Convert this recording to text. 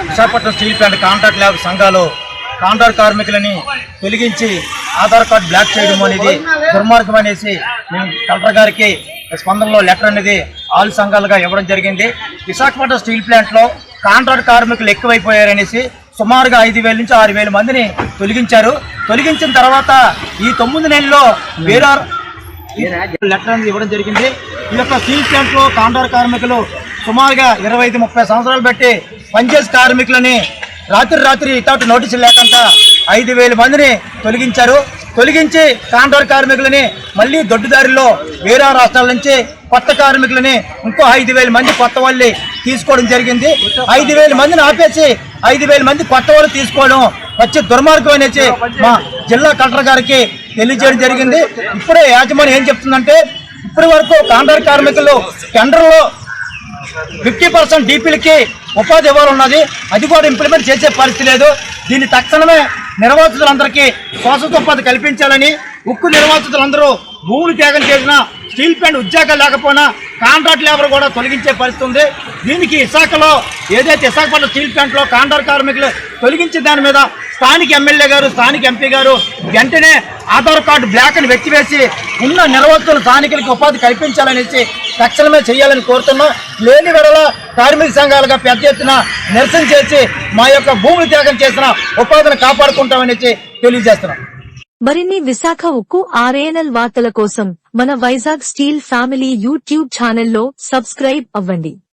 Visakhapatnam steel plant contract lab సంఘాలు contract కార్మికులని తొలగించి Aadhaar card block చేయడం అనేది దుర్మార్గం అనేసి మేము కలెక్టర్ గారికి స్పందనలో లెటర్ అనేది ఆల్ సంఘాలుగా ఇవ్వడం జరిగింది. విశాఖపట్నం స్టీల్ ప్లాంట్లో కాంట్రాక్ట్ కార్మికులు ఎక్కువైపోయారనేసి సుమారుగా 5,000 నుంచి 6,000 మందిని తొలగించారు. తొలగించిన తర్వాత ఈ 9 నెలల్లో వేరే లెటర్ అనేది ఇవ్వడం జరిగింది. ఈ యొక్క స్టీల్ ప్లాంట్లో కాంట్రాక్ట్ కార్మికులు సుమారుగా 25-30 సంవత్సరాలు బట్టి పనిచేసే కార్మికులని రాత్రి ఇతడు నోటీసులు లేకుండా 5,000 మందిని తొలగించారు. తొలగించి కాంట్రాక్ట్ కార్మికులని మళ్ళీ దొడ్డుదారిలో వేరే రాష్ట్రాల నుంచి కొత్త కార్మికులని ఇంకో 5,000 మంది కొత్త వాళ్ళు తీసుకోవడం జరిగింది. 5,000 మందిని ఆపేసి 5,000 మంది కొత్త వాళ్ళు తీసుకోవడం వచ్చే దుర్మార్గం అనేసి మా జిల్లా కలెక్టర్ గారికి తెలియజేయడం జరిగింది. ఇప్పుడే యాజమాన్యం ఏం చెప్తుందంటే ఇప్పటి వరకు కాంట్రాక్ట్ కార్మికులు టెండర్లో 50% డీపీలకి ఉపాధి ఇవ్వాలన్నది, అది కూడా ఇంప్లిమెంట్ చేసే పరిస్థితి లేదు. దీన్ని తక్షణమే నిర్వాసితులందరికీ శాశ్వత ఉపాధి కల్పించాలని, ఉక్కు నిర్వాసితులందరూ భూములు త్యాగం చేసిన స్టీల్ ప్లాంట్ ఉద్యోగాలు లేకపోయినా కాంట్రాక్ట్ లేబర్ కూడా తొలగించే పరిస్థితి ఉంది. దీనికి విశాఖలో ఏదైతే విశాఖపట్నం స్టీల్ ప్లాంట్లో కాంట్రాక్ట్ కార్మికులు తొలగించే దాని మీద స్థానిక ఎమ్మెల్యే గారు, స్థానిక ఎంపీ గారు వెంటనే ఆధార్ కార్డు బ్లాక్ అని వెచ్చివేసి ఉన్న నిర్వాసితులు స్థానికులకి ఉపాధి కల్పించాలనేసి తక్షణమే చేయాలని కోరుతున్నాం. లేని వెడల కార్మిక సంఘాలుగా పెద్ద ఎత్తున నిరసన చేసి మా యొక్క భూములు త్యాగం చేసిన ఉపాధిని కాపాడుకుంటామనేసి తెలియజేస్తున్నాం. మరిన్ని విశాఖ ఉక్కు RNL వార్తల కోసం మన వైజాగ్ స్టీల్ ఫ్యామిలీ యూట్యూబ్ ఛానల్లో సబ్స్క్రైబ్ అవ్వండి.